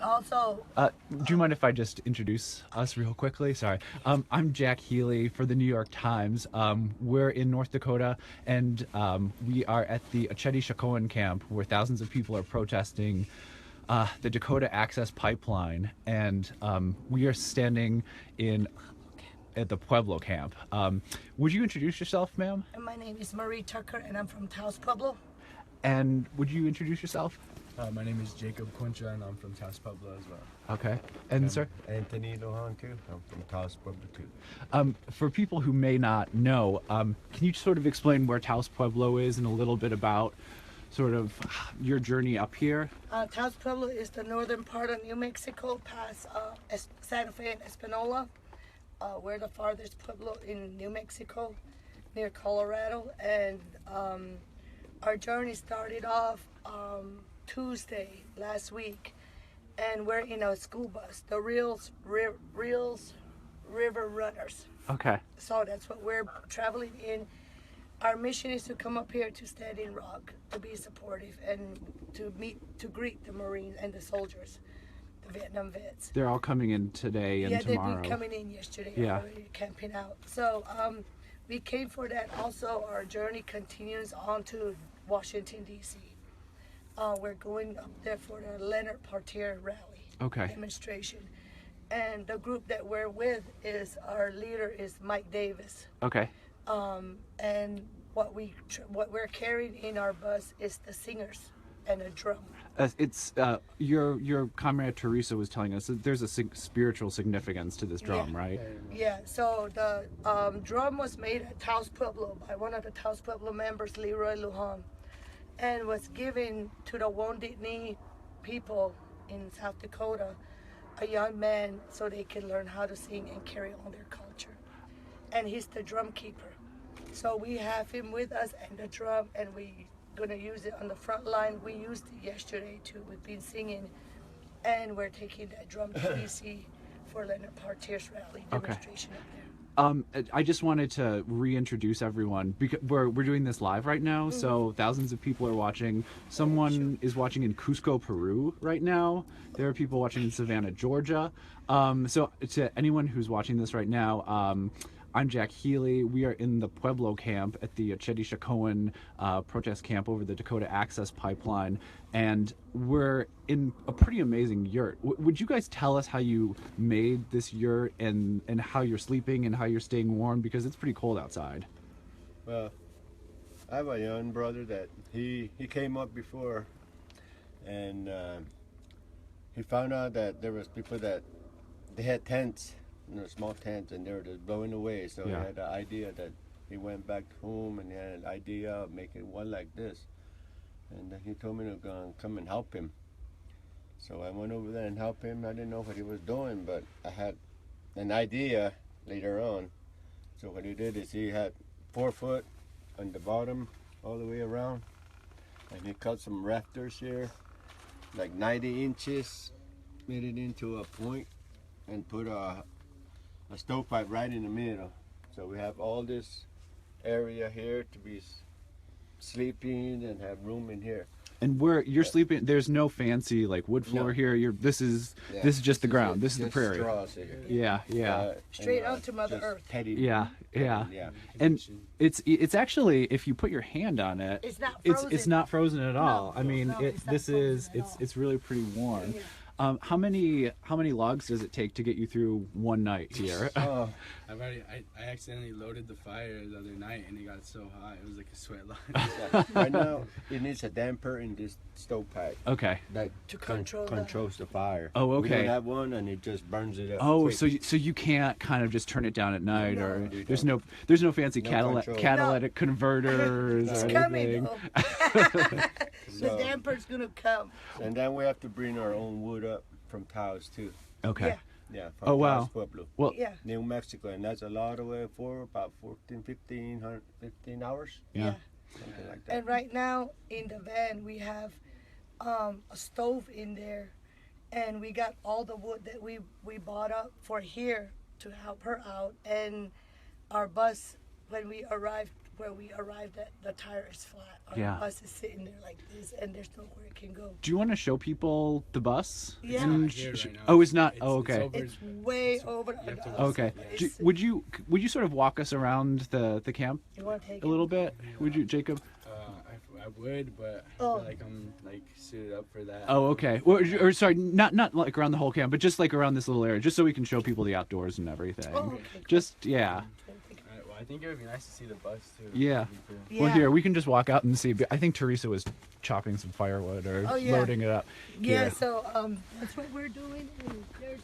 And also, Do you mind if I just introduce us real quickly? Sorry. I'm Jack Healy for the New York Times. We're in North Dakota, and we are at the Oceti Sakowin camp where thousands of people are protesting the Dakota Access Pipeline, and we are standing at the Pueblo camp. Would you introduce yourself, ma'am? my name is Marie Tucker, and I'm from Taos Pueblo. And would you introduce yourself? My name is Jacob Quincha, and I'm from Taos Pueblo as well. Okay. And sir? Anthony Lohan too. I'm from Taos Pueblo too. For people who may not know, can you sort of explain where Taos Pueblo is and a little bit about sort of your journey up here? Taos Pueblo is the northern part of New Mexico, past Santa Fe and Espanola. We're the farthest pueblo in New Mexico, near Colorado, and our journey started off Tuesday last week, and we're in a school bus, the Reels River Runners. Okay. So that's what we're traveling in. Our mission is to come up here to stand in rock, to be supportive, and to greet the Marines and the soldiers, the Vietnam vets. They're all coming in today and tomorrow. Yeah, they've been coming in yesterday, already camping out. So we came for that. Also, our journey continues on to Washington, D.C. We're going up there for the Leonard Partier rally demonstration. And the group that we're with is, our leader is Mike Davis. Okay. And what we're carrying in our bus is the singers and a drum. It's your comrade Teresa was telling us that there's a spiritual significance to this drum, right? Yeah. So the drum was made at Taos Pueblo by one of the Taos Pueblo members, Leroy Lujan, and was given to the Wounded Knee people in South Dakota, a young man, so they can learn how to sing and carry on their culture. And he's the drum keeper. So we have him with us and the drum, and we gonna use it on the front line. We used it yesterday too. We've been singing, and we're taking that drum to DC for Leonard Partier's rally demonstration up there. I just wanted to reintroduce everyone because we're doing this live right now, so thousands of people are watching. Someone is watching in Cusco, Peru right now. There are people watching in Savannah, Georgia. So to anyone who's watching this right now, I'm Jack Healy. We are in the Pueblo camp at the Oceti Sakowin protest camp over the Dakota Access Pipeline, and we're in a pretty amazing yurt. Would you guys tell us how you made this yurt and how you're sleeping and how you're staying warm, because it's pretty cold outside? Well, I have a young brother that he came up before, and he found out that there was people that they had tents, small tents, and they were just blowing away. So he had the idea that he went back home and he had an idea of making one like this. And he told me to come and help him. So I went over there and helped him. I didn't know what he was doing, but I had an idea later on. So what he did is he had 4 foot on the bottom all the way around. And he cut some rafters here, like 90 inches, made it into a point, and put a stovepipe right in the middle. So we have all this area here to be sleeping and have room in here. And where you're sleeping, there's no fancy like wood floor here. This is just the ground. This is the prairie. Straws here. Yeah. Straight out to Mother Earth. Yeah. And it's actually, if you put your hand on it, it's not frozen. It's not frozen at all. No, I mean, it's really pretty warm. How many logs does it take to get you through one night here? I accidentally loaded the fire the other night, and it got so hot it was like a sweat line. Right now it needs a damper in this stovepipe. Okay. That controls the fire. Oh, okay. We don't have one, and it just burns it up. Oh, quick. so you can't kind of just turn it down at night, or there's no fancy catalytic converters it's or coming, anything. The damper's gonna come. And then we have to bring our own wood up from Taos too. Okay. Yeah. From Taos Pueblo. Well, New Mexico, and that's a lot of way for about 15 hours. Yeah. Something like that. And right now in the van we have a stove in there, and we got all the wood that we bought up for here to help her out. And our bus, when we arrived where we arrived at, the tire is flat. Our Yeah. bus is sitting there like this, and there's nowhere it can go. Do you want to show people the bus? Yeah. And Not here right now. Oh, it's not. It's- oh, it's okay. over- It's way over. you have to on the walk. Okay. other side. Do, It's- would you sort of walk us around the camp You want to take a little bit? Would you, Jacob? I would, but I Oh. feel like I'm like suited up for that. Oh, okay. Or sorry, not like around the whole camp, but just like around this little area, just so we can show people the outdoors and everything. Oh, okay. Just yeah. Alright, well, I think it would be nice to see the bus too. Yeah. That'd be cool. Yeah. Well, here we can just walk out and see. But I think Teresa was chopping some firewood or Oh, yeah. loading it up. Yeah, Here. so that's what we're doing. And there's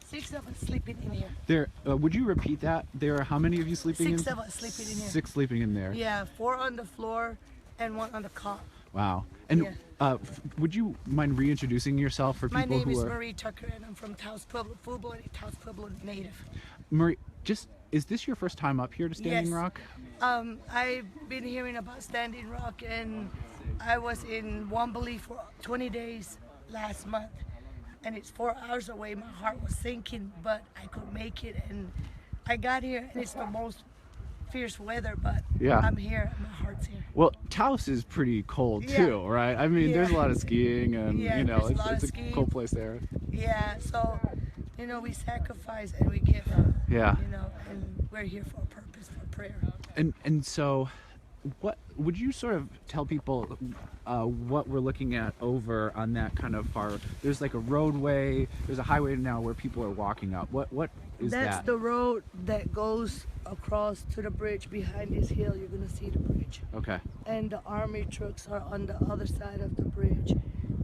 6 of us sleeping in here. There. Would you repeat that? There are how many of you sleeping in? 6 of us sleeping in here. 6 sleeping in there. Yeah, 4 on the floor and 1 on the cot. Wow. And Yeah. would you mind reintroducing yourself for people My name who is are Marie Tucker, and I'm from Taos Pueblo, full-blooded Taos Pueblo native. Marie? Just is this your first time up here to Standing Yes. Rock? I've been hearing about Standing Rock, and I was in Wombly for 20 days last month, and it's 4 hours away. My heart was sinking, but I could make it, and I got here, and it's the most fierce weather, but Yeah. I'm here, and my heart's here. Well, Taos is pretty cold Yeah. too, right? I mean, there's a Yeah. lot of skiing, and Yeah, you know, there's a lot of it's a skiing. cold place there. Yeah, so, we sacrifice and we give, Yeah. and we're here for a purpose, for prayer. And so, what would you sort of tell people what we're looking at over on that kind of far? There's like a roadway. There's a highway now where people are walking up. What is That's that? the road that goes across to the bridge. Behind this hill, you're gonna see the bridge. Okay. And the army trucks are on the other side of the bridge.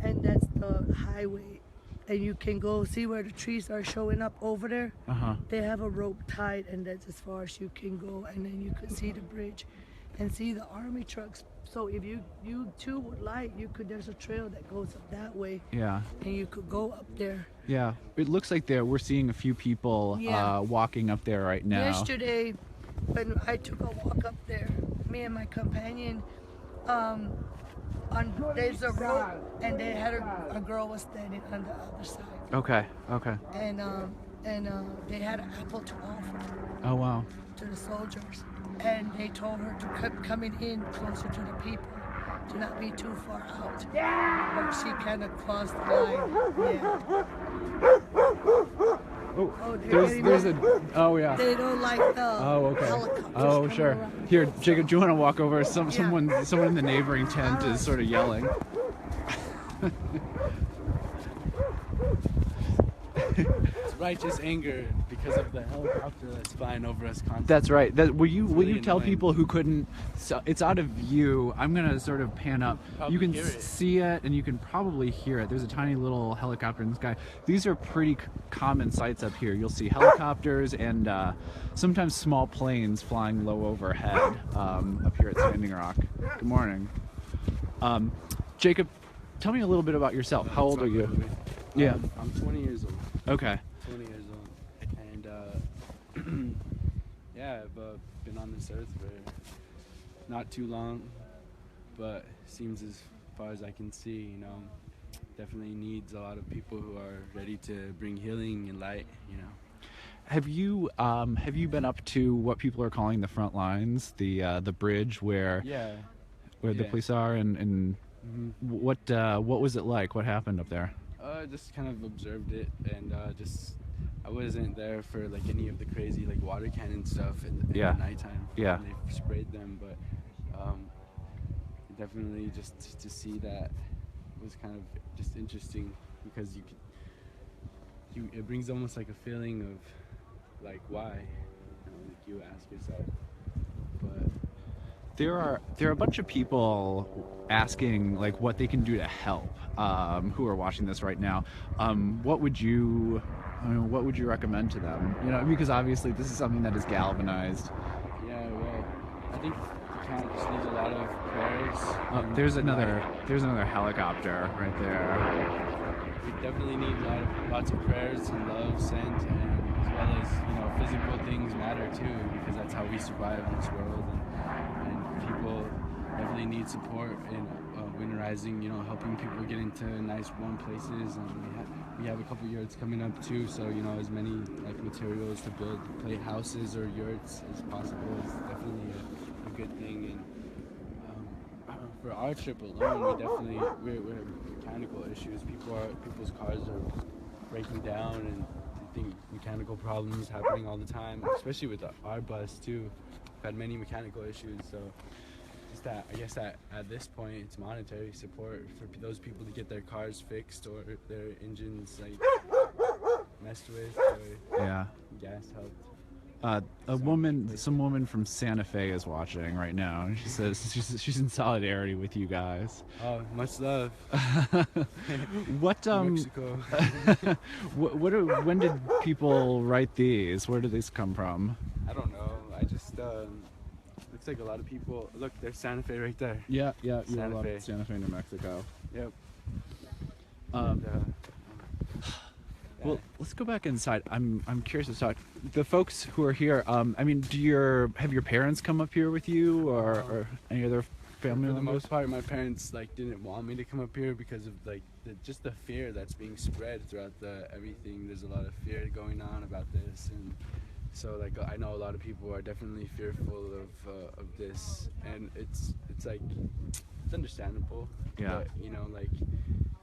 And that's the highway. And you can go see where the trees are showing up over there. Uh huh. They have a rope tied, and that's as far as you can go. And then you can see the bridge and see the army trucks. So if you too would like, there's a trail that goes up that way, Yeah. and you could go up there. Yeah. It looks like we're seeing a few people Yeah. walking up there right now. Yesterday, when I took a walk up there, me and my companion, there's a road, and they had a girl was standing on the other side, Okay. Okay. and they had an apple to offer Oh wow. to the soldiers, and they told her to keep coming in closer to the people, to not be too far out. But she kind of crossed the line. Yeah. Oh, Oh, they're getting there's ready. a. Oh yeah. They don't like the Oh, okay. helicopters Oh, coming sure. around. Here, Jacob, do you want to walk over? Someone in the neighboring tent Alright. is sort of yelling. It's righteous anger because of the helicopter that's flying over us constantly. That's right. Will you really tell annoying. people who couldn't? So it's out of view. I'm gonna sort of pan up. Probably You can hear it. see it, and you can probably hear it. There's a tiny little helicopter in the sky. These are pretty common sights up here. You'll see helicopters and sometimes small planes flying low overhead up here at Standing Rock. Good morning, Jacob. Tell me a little bit about yourself. How old are you? Yeah. I'm 20 years old. Okay. 20 years old. And yeah, I've been on this earth for not too long, but seems as far as I can see, definitely needs a lot of people who are ready to bring healing and light, Have you been up to what people are calling the front lines, the bridge where Yeah. the Yeah. police are, and what was it like? What happened up there? Just kind of observed it, and I wasn't there for like any of the crazy like water cannon stuff in Yeah. the nighttime. Yeah. when they sprayed them, but definitely just to see that was kind of just interesting because it brings almost like a feeling of like why, like you ask yourself, but. There are a bunch of people asking like what they can do to help who are watching this right now. What would you recommend to them? Because obviously this is something that is galvanized. Yeah, well, I think the camp just needs a lot of prayers. and There's light. another helicopter right there. We definitely need lots of prayers and love sent, and as well as physical things matter too, because that's how we survive in this world. And people definitely need support winterizing, you know, helping people get into nice warm places, and we have a couple yurts coming up too. So you know, as many like materials to build play houses or yurts as possible is definitely a good thing. And for our trip alone, we have mechanical issues. People's cars are breaking down, and I think mechanical problems happening all the time, especially with our bus too. We've had many mechanical issues, so just that I guess that at this point it's monetary support for those people to get their cars fixed or their engines like messed with, or Yeah. gas helped. Some woman from Santa Fe is watching right now, and she says she's in solidarity with you guys. Oh, much love. What Mexico. when did people write these? Where did these come from? I don't know. I just looks like a lot of people. Look, there's Santa Fe right there. Yeah, you're Santa Fe. Santa Fe, New Mexico. Yep. Um, Well, let's go back inside. I'm curious to talk. The folks who are here. I mean, have your parents come up here with you, or any other family For the members? most part, my parents like didn't want me to come up here because of like just the fear that's being spread throughout everything. There's a lot of fear going on about this, and so like I know a lot of people are definitely fearful of this, and it's like it's understandable. Yeah. But, you know, like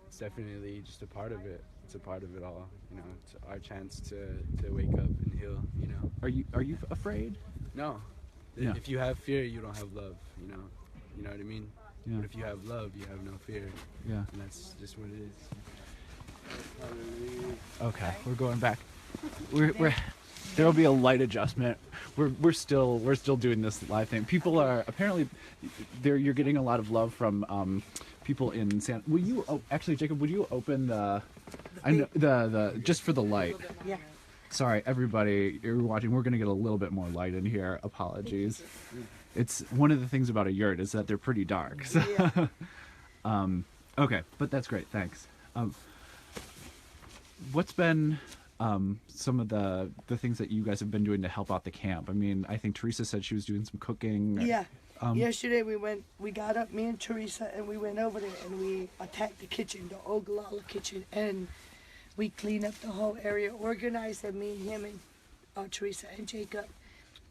it's definitely just a part of it. It's a part of it all. You know, it's our chance to wake up and heal. You know. Are you afraid? No. Yeah. If you have fear, you don't have love. You know. You know what I mean? Yeah. But if you have love, you have no fear. Yeah. And that's just what it is. Okay, we're going back. We're there'll be a light adjustment. We're still doing this live thing. People are apparently you're getting a lot of love from people in San. Will you actually, Jacob? Would you open the just for the light? Yeah. Sorry, everybody, you're watching. We're gonna get a little bit more light in here. Apologies. It's one of the things about a yurt is that they're pretty dark. So. Yeah. Okay, but that's great. Thanks. What's been some of the things that you guys have been doing to help out the camp? I mean, I think Teresa said she was doing some cooking. Yeah. Yesterday we got up, me and Teresa, and we went over there and we attacked the kitchen, the Oglala kitchen, and we cleaned up the whole area, organized it, me, him, and Teresa and Jacob,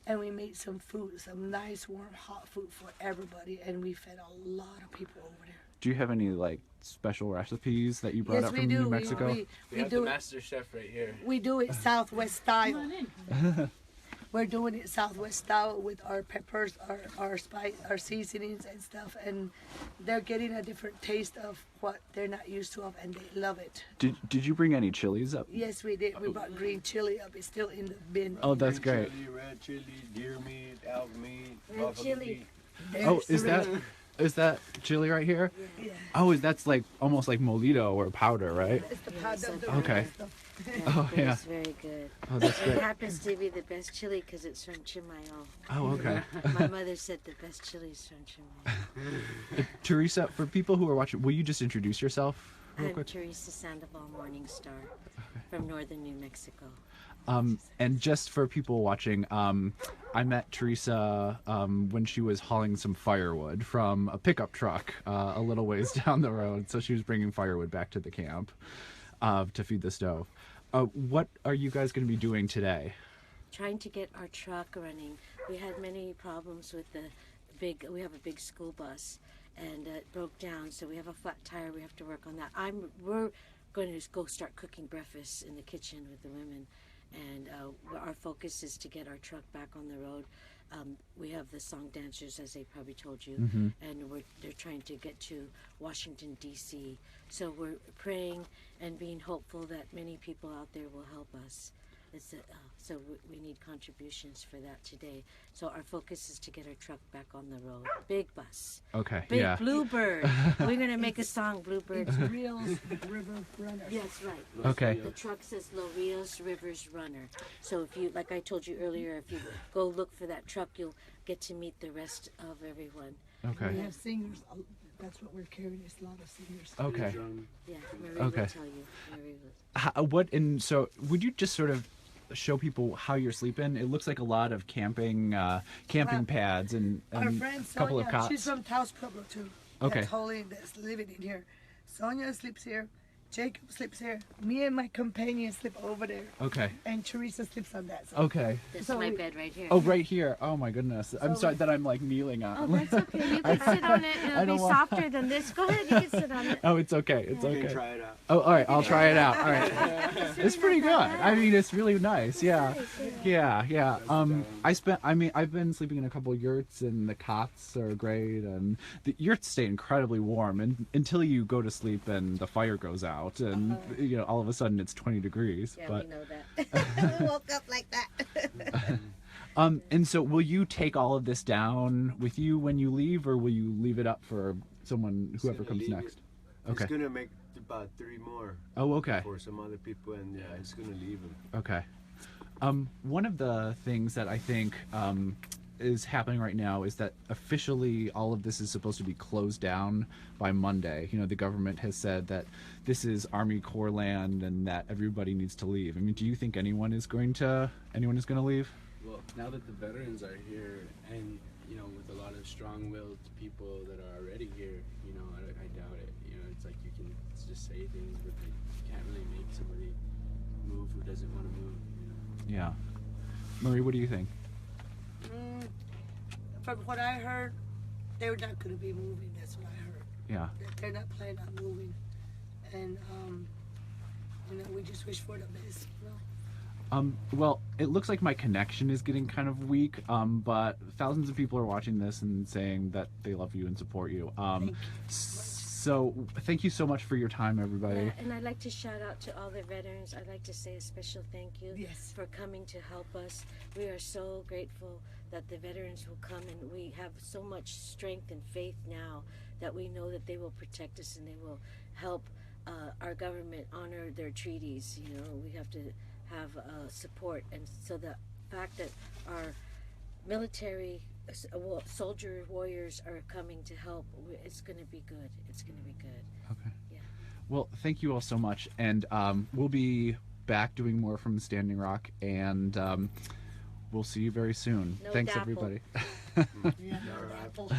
and we made some food, some nice, warm, hot food for everybody, and we fed a lot of people over there. Do you have any like special recipes that you brought up from New Mexico? We have do the it. master chef right here. We do it Southwest style. We're doing it Southwest style with our peppers, our spice, our seasonings and stuff, and they're getting a different taste of what they're not used to, and they love it. Did you bring any chilies up? Yes, we did. We brought green chili up. It's still in the bin. Oh, that's great. Chili, red chili, deer meat, elk meat, Red buffalo chili. meat. Oh, There's is that chili right here? Yeah. Oh, that's like almost like molito or powder, right? It's the powder. Okay. Stuff. Oh yeah. It's very good. Oh, that's It great. happens to be the best chili because it's from Chimayo. Oh, okay. My mother said the best chili is from Chimayo. Teresa, for people who are watching, will you just introduce yourself real I'm quick? Teresa Sandoval Morningstar from northern New Mexico. And just for people watching, I met Teresa when she was hauling some firewood from a pickup truck a little ways down the road. So she was bringing firewood back to the camp to feed the stove. What are you guys going to be doing today? Trying to get our truck running. We had many problems with we have a big school bus and it broke down, so we have a flat tire. We have to work on that. We're going to go start cooking breakfast in the kitchen with the women. And our focus is to get our truck back on the road. We have the song dancers, as they probably told you, and they're trying to get to Washington, D.C. So we're praying and being hopeful that many people out there will help us. So we need contributions for that today. So our focus is to get our truck back on the road. Big bus. Okay. Big Yeah. Bluebird. We're going to make a song, Bluebird. It's Rios River Runner. Yes, right. Okay. The truck says Los Rios Rivers Runner. So if you, like I told you earlier, if you go look for that truck, you'll get to meet the rest of everyone. We Okay. have singers. That's what we're carrying. It's a lot of singers. Okay. Yeah, Marie Okay. will tell you. Marie will. So would you just sort of show people how you're sleeping? It looks like a lot of camping Well, pads and Our a friend couple of Sonia, cots. she's from Taos Pueblo too. Okay. that's living in here. Sonia sleeps here. Jacob sleeps here. Me and my companion sleep over there. Okay. And Teresa sleeps on that side. Okay. This is So my we- bed right here. Oh, right here. Oh my goodness. I'm So sorry we- that I'm like kneeling on. Oh, that's okay. You can sit on it. I It'll don't be want- softer than this. Go ahead. You can sit on it. Oh, it's okay. It's You okay. can try it out. Oh, all right. I'll try it out. All right. It's pretty good. I mean, it's really nice. Yeah. Yeah. I've been sleeping in a couple yurts, and the cots are great, and the yurts stay incredibly warm, and until you go to sleep and the fire goes out, and all of a sudden it's 20 degrees. Yeah, But we know that. We woke up like that. and so, will you take all of this down with you when you leave, or will you leave it up for whoever gonna comes leave next? It's Okay. gonna make about 3 more Oh, okay. for some other people, and yeah, it's gonna leave them. Okay. One of the things that I think is happening right now is that officially all of this is supposed to be closed down by Monday. The government has said that this is Army Corps land and that everybody needs to leave. I mean, do you think anyone is going to leave? Well, now that the veterans are here, and with a lot of strong-willed people that are already here, I doubt it. It's like you can just say things, but you can't really make somebody move who doesn't want to move. Yeah. Marie, what do you think? From what I heard, they're not going to be moving. That's what I heard. Yeah. That they're not planning on moving. And, we just wish for the best, Well, it looks like my connection is getting kind of weak, but thousands of people are watching this and saying that they love you and support you. Thank you. So thank you so much for your time, everybody. Yeah, and I'd like to shout out to all the veterans. I'd like to say a special thank you Yes. for coming to help us. We are so grateful that the veterans will come, and we have so much strength and faith now that we know that they will protect us and they will help our government honor their treaties. We have to have support, and so the fact that our military soldier warriors are coming to help, it's going to be good. It's going to be good. Okay. Yeah. Well, thank you all so much, and we'll be back doing more from Standing Rock, and we'll see you very soon. No Thanks, dapple. everybody. Yeah, no, apple.